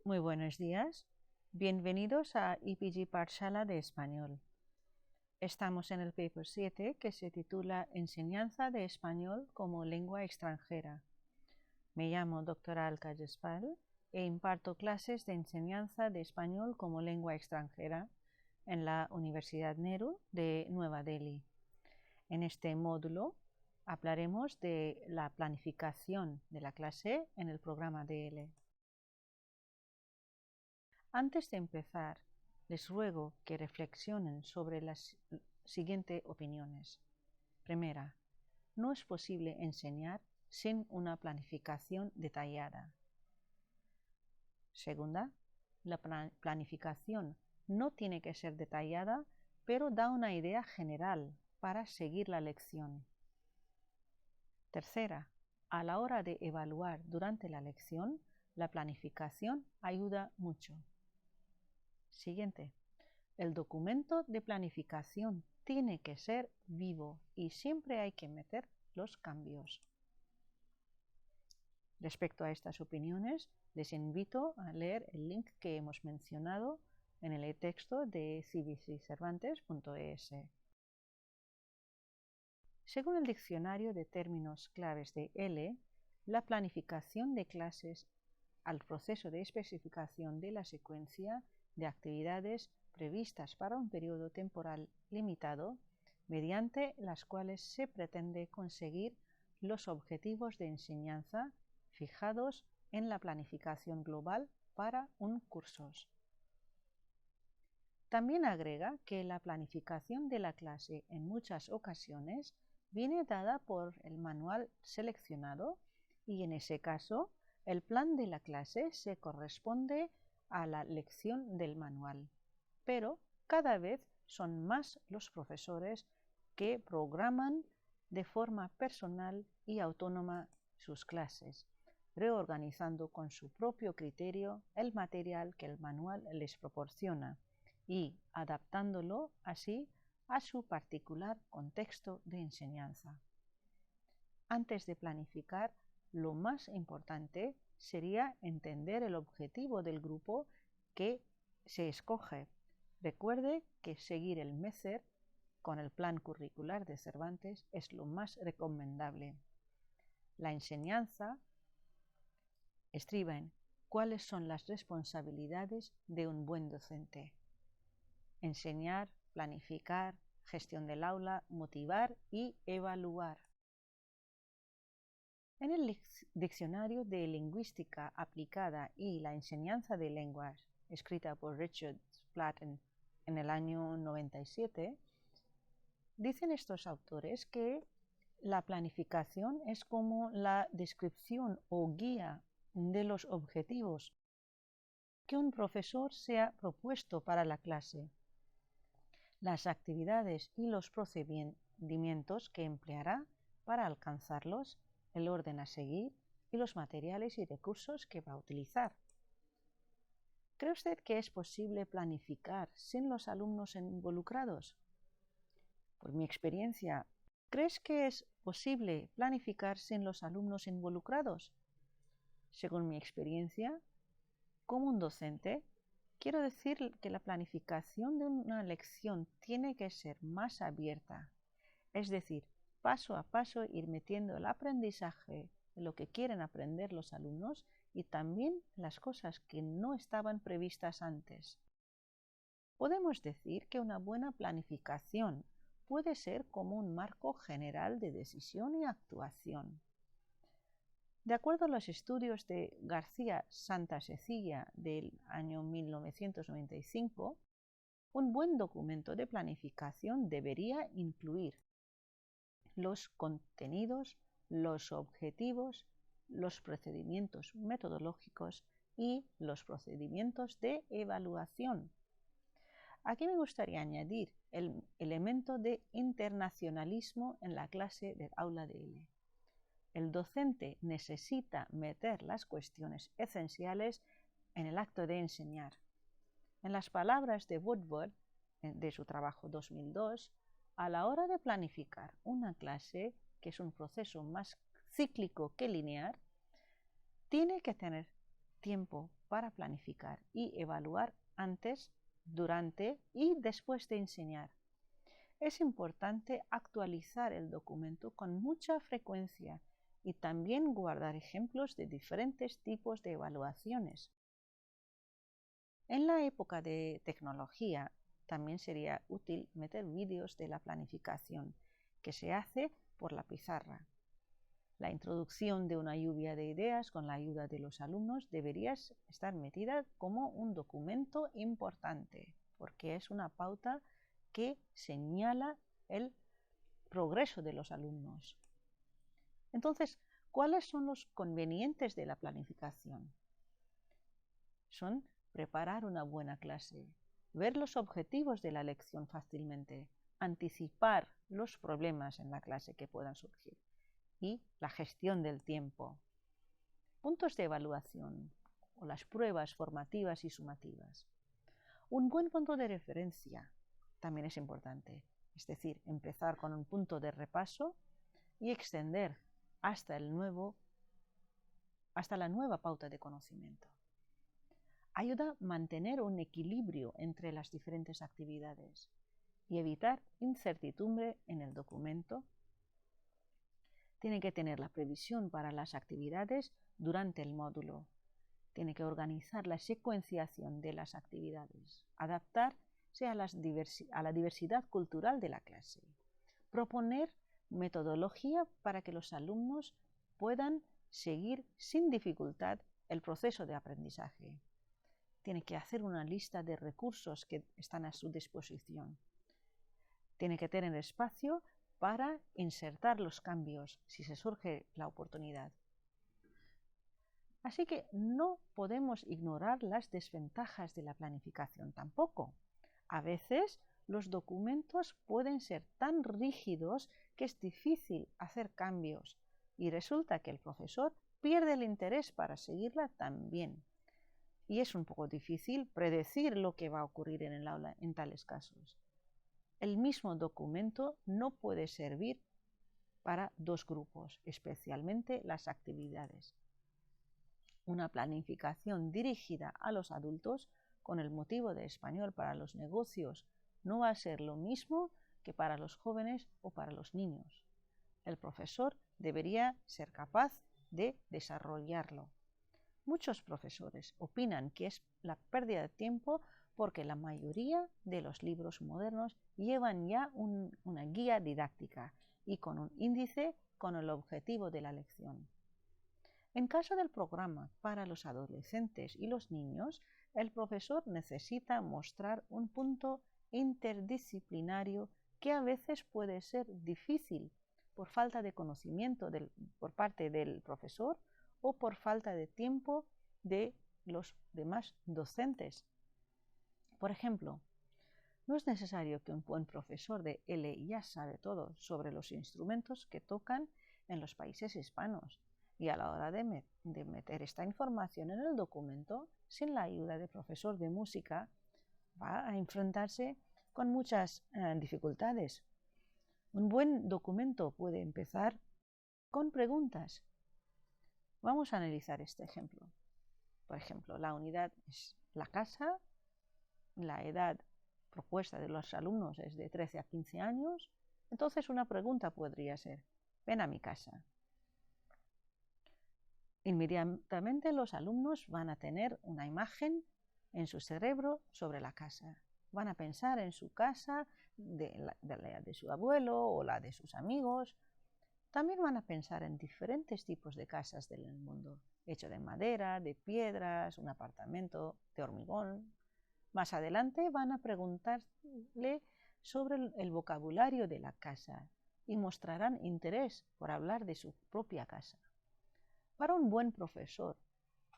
Muy buenos días. Bienvenidos a EPG Pathshala de Español. Estamos en el paper 7 que se titula Enseñanza de Español como lengua extranjera. Me llamo Dra. Alka Jespal e imparto clases de enseñanza de español como lengua extranjera en la Universidad Nehru de Nueva Delhi. En este módulo hablaremos de la planificación de la clase en el programa DL. Antes de empezar, les ruego que reflexionen sobre las siguientes opiniones. Primera, no es posible enseñar sin una planificación detallada. Segunda, la planificación no tiene que ser detallada, pero da una idea general para seguir la lección. Tercera, a la hora de evaluar durante la lección, la planificación ayuda mucho. Siguiente. El documento de planificación tiene que ser vivo y siempre hay que meter los cambios. Respecto a estas opiniones, les invito a leer el link que hemos mencionado en el texto de cbccervantes.es. Según el diccionario de términos claves de L, la planificación de clases al proceso de especificación de la secuencia de actividades previstas para un periodo temporal limitado, mediante las cuales se pretende conseguir los objetivos de enseñanza fijados en la planificación global para un curso. También agrega que la planificación de la clase en muchas ocasiones viene dada por el manual seleccionado y en ese caso el plan de la clase se corresponde a la lección del manual, pero cada vez son más los profesores que programan de forma personal y autónoma sus clases, reorganizando con su propio criterio el material que el manual les proporciona y adaptándolo así a su particular contexto de enseñanza. Antes de planificar, lo más importante sería entender el objetivo del grupo que se escoge. Recuerde que seguir el MECER con el plan curricular de Cervantes es lo más recomendable. La enseñanza estriba en cuáles son las responsabilidades de un buen docente. Enseñar, planificar, gestión del aula, motivar y evaluar. En el Diccionario de Lingüística Aplicada y la Enseñanza de Lenguas, escrita por Richard Platt en el año 97, dicen estos autores que la planificación es como la descripción o guía de los objetivos que un profesor se ha propuesto para la clase, las actividades y los procedimientos que empleará para alcanzarlos, el orden a seguir y los materiales y recursos que va a utilizar. ¿Cree usted que es posible planificar sin los alumnos involucrados? Por mi experiencia, ¿crees que es posible planificar sin los alumnos involucrados? Según mi experiencia, como un docente, quiero decir que la planificación de una lección tiene que ser más abierta, es decir, paso a paso ir metiendo el aprendizaje de lo que quieren aprender los alumnos y también las cosas que no estaban previstas antes. Podemos decir que una buena planificación puede ser como un marco general de decisión y actuación. De acuerdo a los estudios de García Santa Cecilia del año 1995, un buen documento de planificación debería incluir los contenidos, los objetivos, los procedimientos metodológicos y los procedimientos de evaluación. Aquí me gustaría añadir el elemento de internacionalismo en la clase del aula de L. El docente necesita meter las cuestiones esenciales en el acto de enseñar. En las palabras de Woodward, de su trabajo 2002, a la hora de planificar una clase, que es un proceso más cíclico que lineal, tiene tiempo para planificar y evaluar antes, durante y después de enseñar. Es importante actualizar el documento con mucha frecuencia y también guardar ejemplos de diferentes tipos de evaluaciones. En la época de tecnología también sería útil meter vídeos de la planificación que se hace por la pizarra. La introducción de una lluvia de ideas con la ayuda de los alumnos debería estar metida como un documento importante, porque es una pauta que señala el progreso de los alumnos. Entonces, ¿cuáles son los convenientes de la planificación? Son preparar una buena clase, ver los objetivos de la lección fácilmente, anticipar los problemas en la clase que puedan surgir y la gestión del tiempo. Puntos de evaluación o las pruebas formativas y sumativas. Un buen punto de referencia también es importante, es decir, empezar con un punto de repaso y extender hasta la nueva pauta de conocimiento. Ayuda a mantener un equilibrio entre las diferentes actividades y evitar incertidumbre en el documento. Tiene que tener la previsión para las actividades durante el módulo. Tiene que organizar la secuenciación de las actividades, adaptarse a la diversidad cultural de la clase, proponer metodología para que los alumnos puedan seguir sin dificultad el proceso de aprendizaje. Tiene que hacer una lista de recursos que están a su disposición. Tiene que tener espacio para insertar los cambios si se surge la oportunidad. Así que no podemos ignorar las desventajas de la planificación tampoco. A veces los documentos pueden ser tan rígidos que es difícil hacer cambios y resulta que el profesor pierde el interés para seguirla también. Y es un poco difícil predecir lo que va a ocurrir en el aula en tales casos. El mismo documento no puede servir para dos grupos, especialmente las actividades. Una planificación dirigida a los adultos con el motivo de español para los negocios no va a ser lo mismo que para los jóvenes o para los niños. El profesor debería ser capaz de desarrollarlo. Muchos profesores opinan que es la pérdida de tiempo porque la mayoría de los libros modernos llevan ya una guía didáctica y con un índice con el objetivo de la lección. En caso del programa para los adolescentes y los niños, el profesor necesita mostrar un punto interdisciplinario que a veces puede ser difícil por falta de conocimiento por parte del profesor o por falta de tiempo de los demás docentes. Por ejemplo, no es necesario que un buen profesor de L ya sabe todo sobre los instrumentos que tocan en los países hispanos y a la hora de meter esta información en el documento, sin la ayuda del profesor de música, va a enfrentarse con muchas dificultades. Un buen documento puede empezar con preguntas. Vamos a analizar este ejemplo. Por ejemplo, la unidad es la casa, la edad propuesta de los alumnos es de 13 a 15 años, entonces una pregunta podría ser, ven a mi casa. Inmediatamente los alumnos van a tener una imagen en su cerebro sobre la casa. Van a pensar en su casa, de su abuelo o la de sus amigos. También van a pensar en diferentes tipos de casas del mundo, hecho de madera, de piedras, un apartamento de hormigón. Más adelante van a preguntarle sobre el vocabulario de la casa y mostrarán interés por hablar de su propia casa. Para un buen profesor,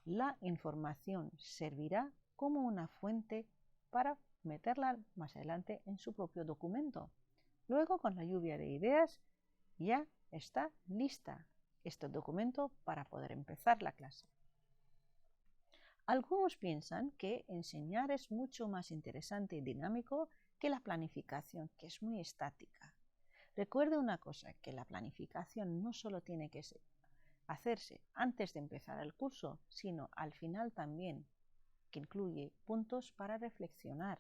la información servirá como una fuente para meterla más adelante en su propio documento. Luego, con la lluvia de ideas, ya está lista este documento para poder empezar la clase. Algunos piensan que enseñar es mucho más interesante y dinámico que la planificación, que es muy estática. Recuerde una cosa, que la planificación no solo tiene que hacerse antes de empezar el curso, sino al final también, que incluye puntos para reflexionar.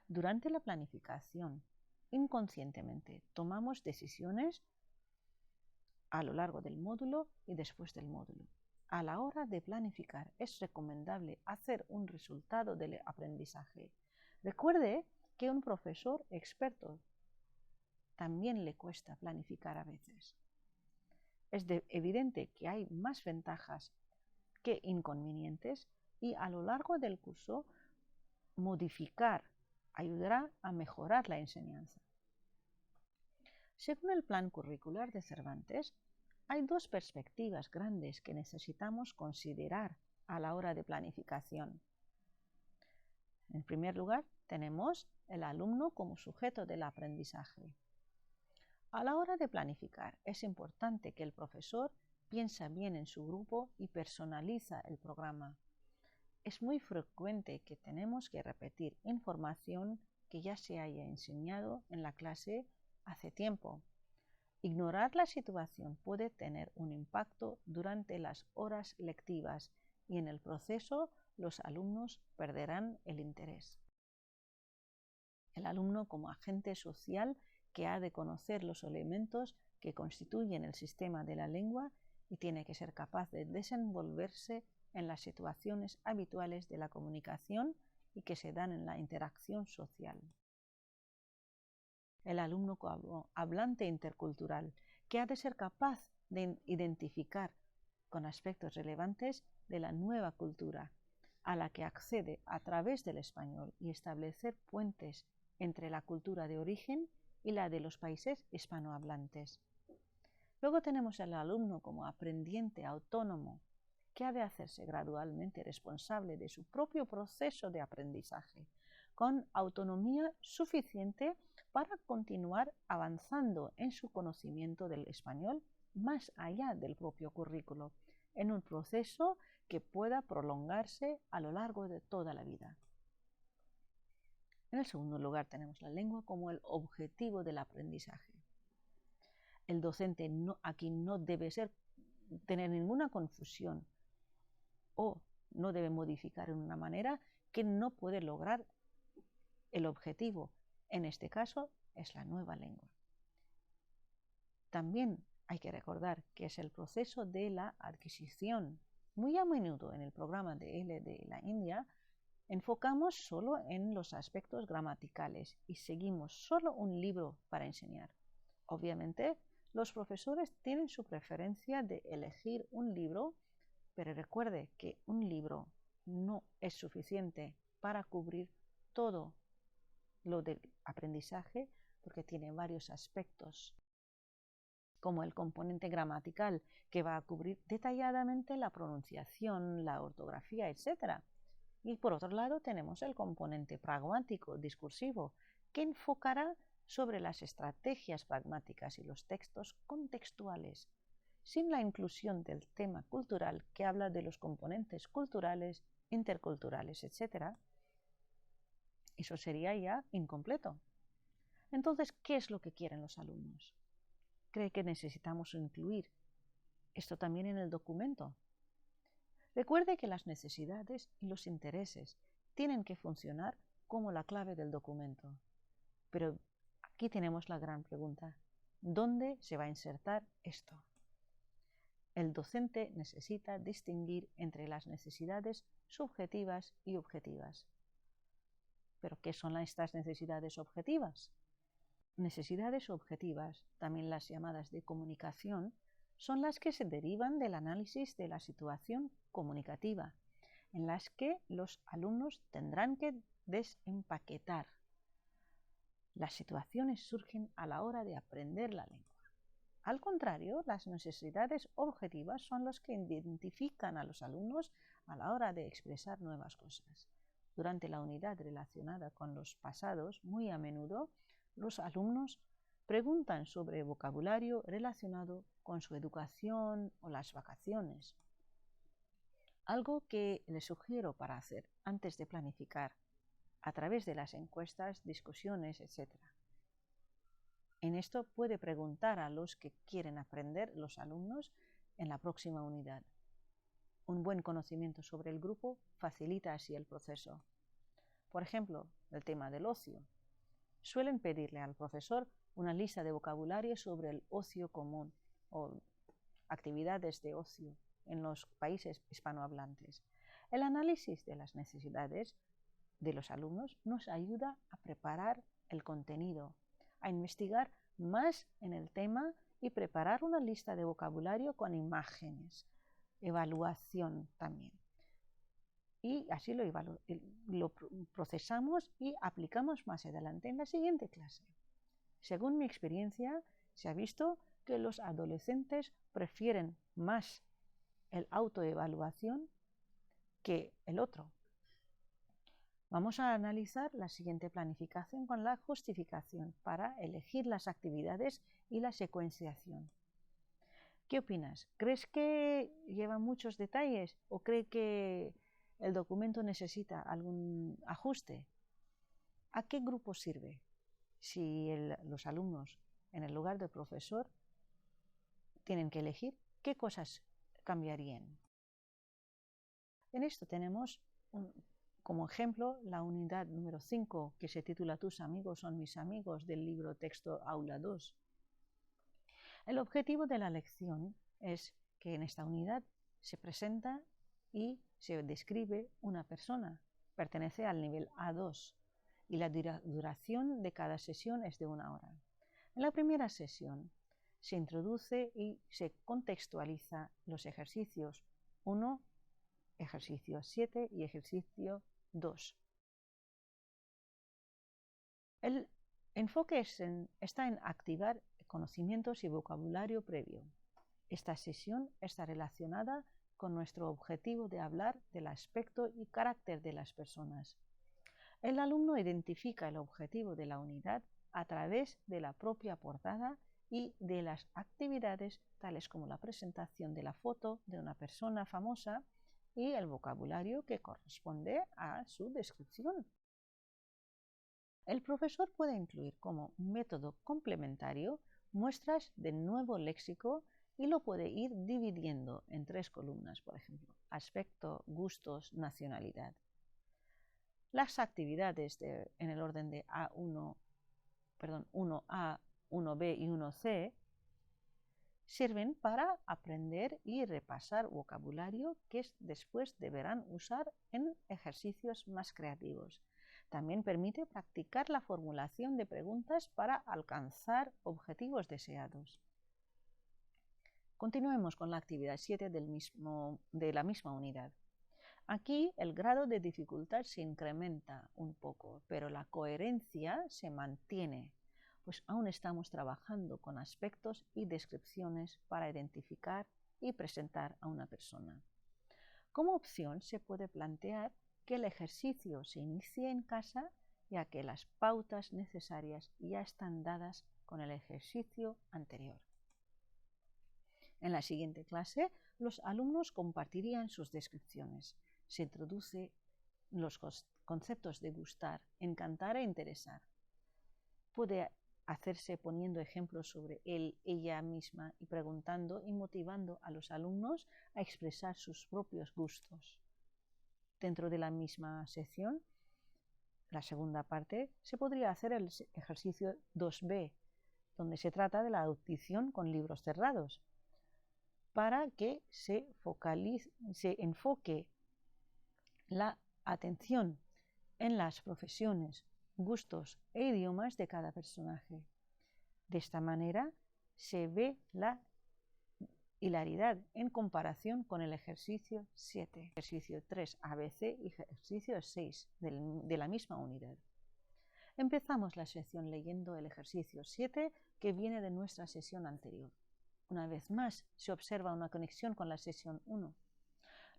Durante la planificación, inconscientemente tomamos decisiones a lo largo del módulo y después del módulo. A la hora de planificar es recomendable hacer un resultado del aprendizaje. Recuerde que a un profesor experto también le cuesta planificar a veces. Es evidente que hay más ventajas que inconvenientes y a lo largo del curso modificar ayudará a mejorar la enseñanza. Según el plan curricular de Cervantes, hay dos perspectivas grandes que necesitamos considerar a la hora de planificación. En primer lugar, tenemos el alumno como sujeto del aprendizaje. A la hora de planificar, es importante que el profesor piense bien en su grupo y personaliza el programa. Es muy frecuente que tenemos que repetir información que ya se haya enseñado en la clase hace tiempo. Ignorar la situación puede tener un impacto durante las horas lectivas y en el proceso los alumnos perderán el interés. El alumno como agente social que ha de conocer los elementos que constituyen el sistema de la lengua y tiene que ser capaz de desenvolverse en las situaciones habituales de la comunicación y que se dan en la interacción social. El alumno como hablante intercultural, que ha de ser capaz de identificar con aspectos relevantes de la nueva cultura a la que accede a través del español y establecer puentes entre la cultura de origen y la de los países hispanohablantes. Luego tenemos al alumno como aprendiente autónomo, que ha de hacerse gradualmente responsable de su propio proceso de aprendizaje, con autonomía suficiente para continuar avanzando en su conocimiento del español más allá del propio currículo, en un proceso que pueda prolongarse a lo largo de toda la vida. En el segundo lugar tenemos la lengua como el objetivo del aprendizaje. El docente aquí no debe tener ninguna confusión o no debe modificar en una manera que no puede lograr el objetivo. En este caso es la nueva lengua. También hay que recordar que es el proceso de la adquisición. Muy a menudo en el programa de L de la India enfocamos solo en los aspectos gramaticales y seguimos solo un libro para enseñar. Obviamente, los profesores tienen su preferencia de elegir un libro, pero recuerde que un libro no es suficiente para cubrir todo lo del aprendizaje porque tiene varios aspectos, como el componente gramatical, que va a cubrir detalladamente la pronunciación, la ortografía, etc. Y por otro lado tenemos el componente pragmático, discursivo, que enfocará sobre las estrategias pragmáticas y los textos contextuales, sin la inclusión del tema cultural que habla de los componentes culturales, interculturales, etc. Eso sería ya incompleto. Entonces, ¿qué es lo que quieren los alumnos? ¿Cree que necesitamos incluir esto también en el documento? Recuerde que las necesidades y los intereses tienen que funcionar como la clave del documento. Pero aquí tenemos la gran pregunta. ¿Dónde se va a insertar esto? El docente necesita distinguir entre las necesidades subjetivas y objetivas. ¿Pero qué son estas necesidades objetivas? Necesidades objetivas, también las llamadas de comunicación, son las que se derivan del análisis de la situación comunicativa, en las que los alumnos tendrán que desempaquetar. Las situaciones surgen a la hora de aprender la lengua. Al contrario, las necesidades objetivas son las que identifican a los alumnos a la hora de expresar nuevas cosas. Durante la unidad relacionada con los pasados, muy a menudo, los alumnos preguntan sobre vocabulario relacionado con su educación o las vacaciones. Algo que les sugiero para hacer antes de planificar, a través de las encuestas, discusiones, etc. En esto puede preguntar a los que quieren aprender, los alumnos, en la próxima unidad. Un buen conocimiento sobre el grupo facilita así el proceso. Por ejemplo, el tema del ocio. Suelen pedirle al profesor una lista de vocabulario sobre el ocio común o actividades de ocio en los países hispanohablantes. El análisis de las necesidades de los alumnos nos ayuda a preparar el contenido, a investigar más en el tema y preparar una lista de vocabulario con imágenes, evaluación también. Y así lo procesamos y aplicamos más adelante en la siguiente clase. Según mi experiencia, se ha visto que los adolescentes prefieren más el autoevaluación que el otro. Vamos a analizar la siguiente planificación con la justificación para elegir las actividades y la secuenciación. ¿Qué opinas? ¿Crees que lleva muchos detalles o cree que el documento necesita algún ajuste? ¿A qué grupo sirve? Si los alumnos, en el lugar del profesor, tienen que elegir, ¿qué cosas cambiarían? En esto tenemos como ejemplo la unidad número 5, que se titula Tus amigos son mis amigos, del libro texto Aula 2. El objetivo de la lección es que en esta unidad se presenta y se describe una persona, pertenece al nivel A2 y la duración de cada sesión es de 1 hora. En la primera sesión se introduce y se contextualiza los ejercicios 1, ejercicio 7 y ejercicio 2. El enfoque está en activar conocimientos y vocabulario previo. Esta sesión está relacionada con nuestro objetivo de hablar del aspecto y carácter de las personas. El alumno identifica el objetivo de la unidad a través de la propia portada y de las actividades tales como la presentación de la foto de una persona famosa y el vocabulario que corresponde a su descripción. El profesor puede incluir como método complementario muestras de nuevo léxico y lo puede ir dividiendo en 3 columnas, por ejemplo, aspecto, gustos, nacionalidad. Las actividades en el orden de 1A, 1B y 1C sirven para aprender y repasar vocabulario que después deberán usar en ejercicios más creativos. También permite practicar la formulación de preguntas para alcanzar objetivos deseados. Continuemos con la actividad 7 de la misma unidad. Aquí el grado de dificultad se incrementa un poco, pero la coherencia se mantiene, pues aún estamos trabajando con aspectos y descripciones para identificar y presentar a una persona. Como opción se puede plantear que el ejercicio se inicie en casa, ya que las pautas necesarias ya están dadas con el ejercicio anterior. En la siguiente clase, los alumnos compartirían sus descripciones. Se introduce los conceptos de gustar, encantar e interesar. Puede hacerse poniendo ejemplos sobre él, ella misma y preguntando y motivando a los alumnos a expresar sus propios gustos. Dentro de la misma sección, la segunda parte, se podría hacer el ejercicio 2B, donde se trata de la audición con libros cerrados, para que se enfoque la atención en las profesiones, gustos e idiomas de cada personaje. De esta manera se ve la hilaridad en comparación con el ejercicio 7, ejercicio 3 ABC y ejercicio 6 de la misma unidad. Empezamos la sección leyendo el ejercicio 7 que viene de nuestra sesión anterior. Una vez más, se observa una conexión con la sesión 1.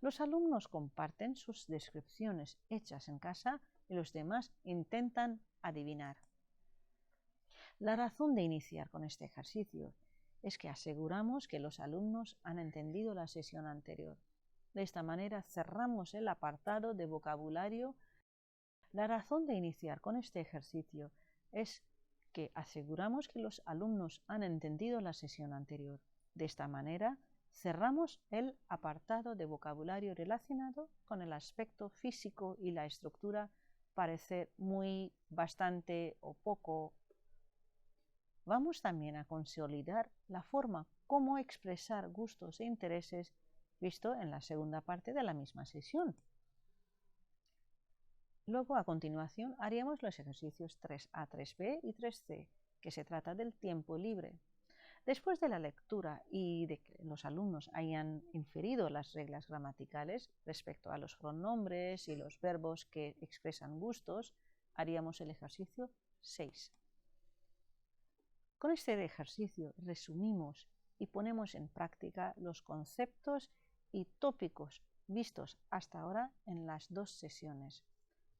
Los alumnos comparten sus descripciones hechas en casa y los demás intentan adivinar. La razón de iniciar con este ejercicio es que aseguramos que los alumnos han entendido la sesión anterior. De esta manera cerramos el apartado de vocabulario. La razón de iniciar con este ejercicio es que aseguramos que los alumnos han entendido la sesión anterior. De esta manera cerramos el apartado de vocabulario relacionado con el aspecto físico y la estructura parece muy, bastante o poco. Vamos también a consolidar la forma cómo expresar gustos e intereses visto en la segunda parte de la misma sesión. Luego, a continuación, haríamos los ejercicios 3A, 3B y 3C, que se trata del tiempo libre. Después de la lectura y de que los alumnos hayan inferido las reglas gramaticales respecto a los pronombres y los verbos que expresan gustos, haríamos el ejercicio 6. Con este ejercicio resumimos y ponemos en práctica los conceptos y tópicos vistos hasta ahora en las dos sesiones,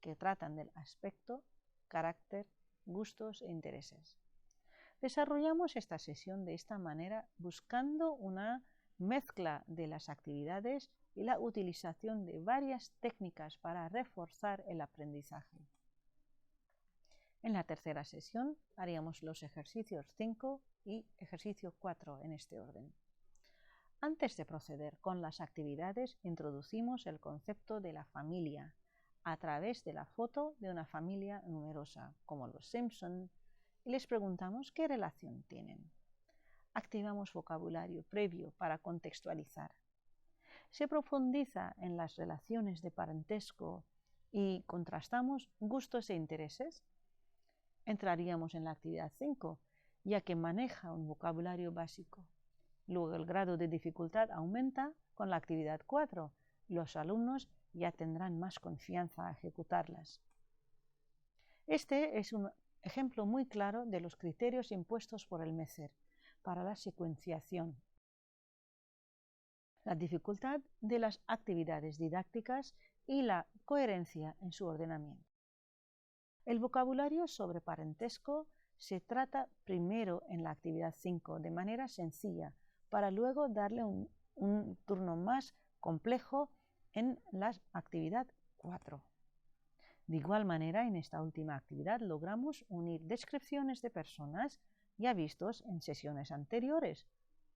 que tratan del aspecto, carácter, gustos e intereses. Desarrollamos esta sesión de esta manera buscando una mezcla de las actividades y la utilización de varias técnicas para reforzar el aprendizaje. En la tercera sesión haríamos los ejercicios 5 y ejercicio 4 en este orden. Antes de proceder con las actividades, introducimos el concepto de la familia a través de la foto de una familia numerosa, como los Simpson, y les preguntamos qué relación tienen. Activamos vocabulario previo para contextualizar. Se profundiza en las relaciones de parentesco y contrastamos gustos e intereses. Entraríamos en la actividad 5, ya que maneja un vocabulario básico. Luego el grado de dificultad aumenta con la actividad 4. Los alumnos ya tendrán más confianza a ejecutarlas. Este es un ejemplo muy claro de los criterios impuestos por el MECER para la secuenciación. La dificultad de las actividades didácticas y la coherencia en su ordenamiento. El vocabulario sobre parentesco se trata primero en la actividad 5 de manera sencilla, para luego darle un turno más complejo en la actividad 4. De igual manera, en esta última actividad logramos unir descripciones de personas ya vistos en sesiones anteriores,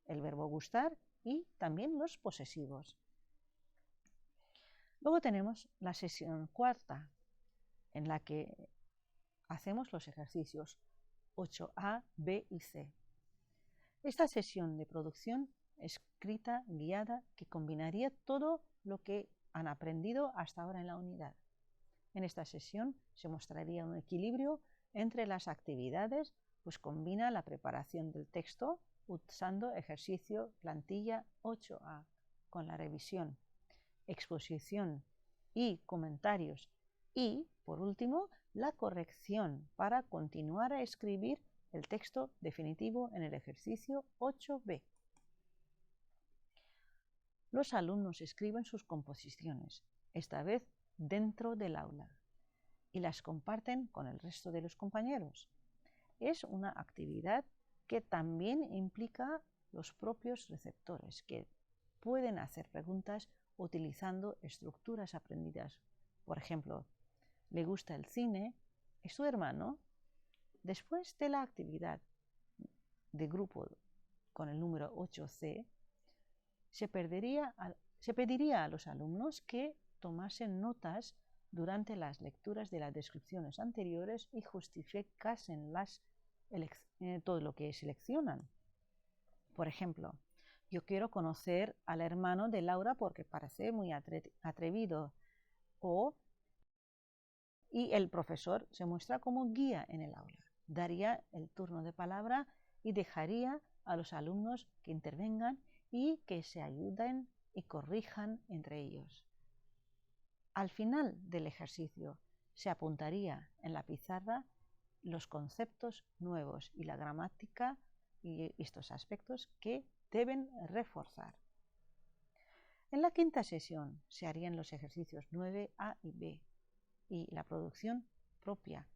el verbo gustar y también los posesivos. Luego tenemos la sesión cuarta, en la que hacemos los ejercicios 8A, B y C. Esta sesión de producción escrita guiada que combinaría todo lo que han aprendido hasta ahora en la unidad. En esta sesión se mostraría un equilibrio entre las actividades, pues combina la preparación del texto usando ejercicio plantilla 8A con la revisión, exposición y comentarios y, por último, la corrección para continuar a escribir el texto definitivo en el ejercicio 8B. Los alumnos escriben sus composiciones, esta vez dentro del aula, y las comparten con el resto de los compañeros. Es una actividad que también implica los propios receptores, que pueden hacer preguntas utilizando estructuras aprendidas. Por ejemplo, ¿le gusta el cine? ¿Es su hermano? Después de la actividad de grupo con el número 8C, se pediría a los alumnos que tomasen notas durante las lecturas de las descripciones anteriores y justificasen todo lo que seleccionan. Por ejemplo, yo quiero conocer al hermano de Laura porque parece muy atrevido, y el profesor se muestra como guía en el aula. Daría el turno de palabra y dejaría a los alumnos que intervengan y que se ayuden y corrijan entre ellos. Al final del ejercicio se apuntaría en la pizarra los conceptos nuevos y la gramática y estos aspectos que deben reforzar. En la quinta sesión se harían los ejercicios 9A y B y la producción propia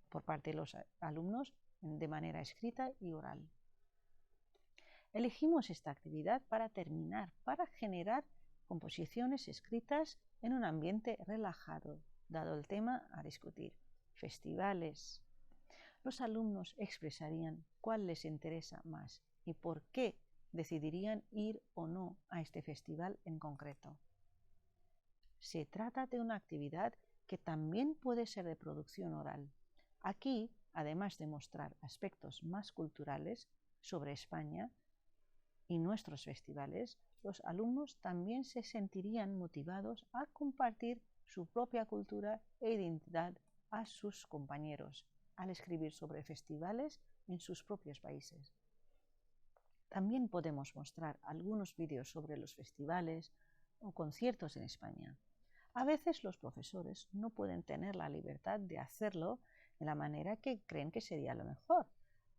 por parte de los alumnos de manera escrita y oral. Elegimos esta actividad para generar composiciones escritas en un ambiente relajado, dado el tema a discutir. Festivales. Los alumnos expresarían cuál les interesa más y por qué decidirían ir o no a este festival en concreto. Se trata de una actividad que también puede ser de producción oral. Aquí, además de mostrar aspectos más culturales sobre España y nuestros festivales, los alumnos también se sentirían motivados a compartir su propia cultura e identidad a sus compañeros al escribir sobre festivales en sus propios países. También podemos mostrar algunos vídeos sobre los festivales o conciertos en España. A veces los profesores no pueden tener la libertad de hacerlo de la manera que creen que sería lo mejor.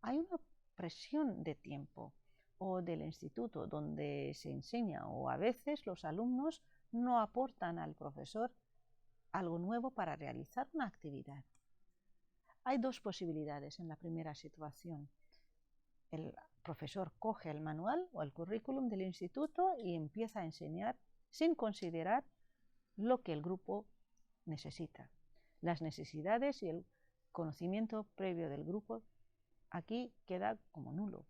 Hay una presión de tiempo o del instituto donde se enseña, o a veces los alumnos no aportan al profesor algo nuevo para realizar una actividad. Hay dos posibilidades en la primera situación. El profesor coge el manual o el currículum del instituto y empieza a enseñar sin considerar lo que el grupo necesita. Las necesidades y el conocimiento previo del grupo aquí queda como nulo.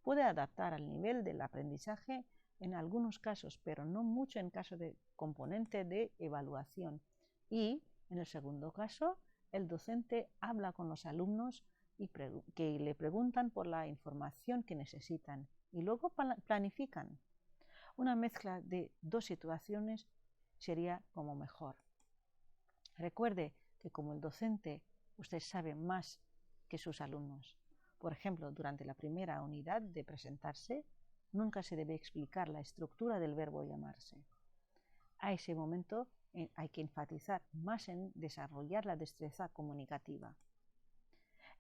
Puede adaptar al nivel del aprendizaje en algunos casos, pero no mucho en caso de componente de evaluación. Y en el segundo caso, el docente habla con los alumnos que le preguntan por la información que necesitan y luego planifican. Una mezcla de dos situaciones sería como mejor. Recuerde que como el docente usted sabe más que sus alumnos. Por ejemplo, durante la primera unidad de presentarse, nunca se debe explicar la estructura del verbo llamarse. A ese momento hay que enfatizar más en desarrollar la destreza comunicativa.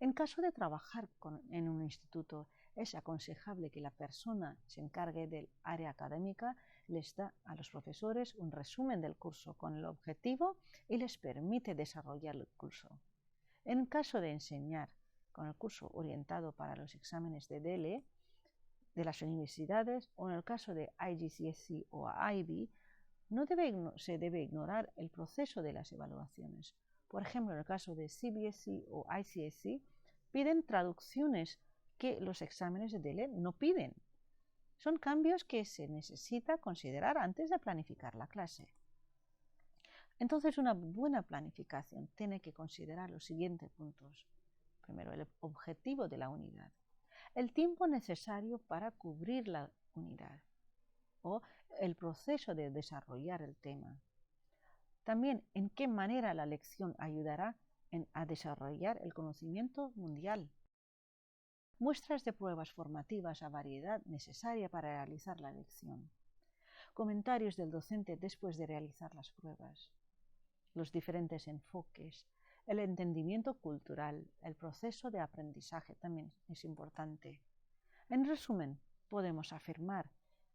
En caso de trabajar en un instituto, es aconsejable que la persona se encargue del área académica, les da a los profesores un resumen del curso con el objetivo y les permite desarrollar el curso. En caso de enseñar con el curso orientado para los exámenes de DELE de las universidades, o en el caso de IGCSE o IB, se debe ignorar el proceso de las evaluaciones. Por ejemplo, en el caso de CBSE o ICSE, piden traducciones que los exámenes de DELE no piden. Son cambios que se necesita considerar antes de planificar la clase. Entonces, una buena planificación tiene que considerar los siguientes puntos. Primero, el objetivo de la unidad, el tiempo necesario para cubrir la unidad o el proceso de desarrollar el tema. También, en qué manera la lección ayudará a desarrollar el conocimiento mundial. Muestras de pruebas formativas a variedad necesaria para realizar la lección. Comentarios del docente después de realizar las pruebas. Los diferentes enfoques. El entendimiento cultural, el proceso de aprendizaje también es importante. En resumen, podemos afirmar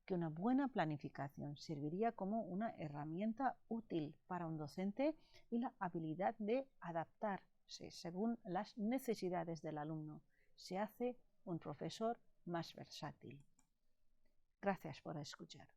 que una buena planificación serviría como una herramienta útil para un docente y la habilidad de adaptarse según las necesidades del alumno. Se hace un profesor más versátil. Gracias por escuchar.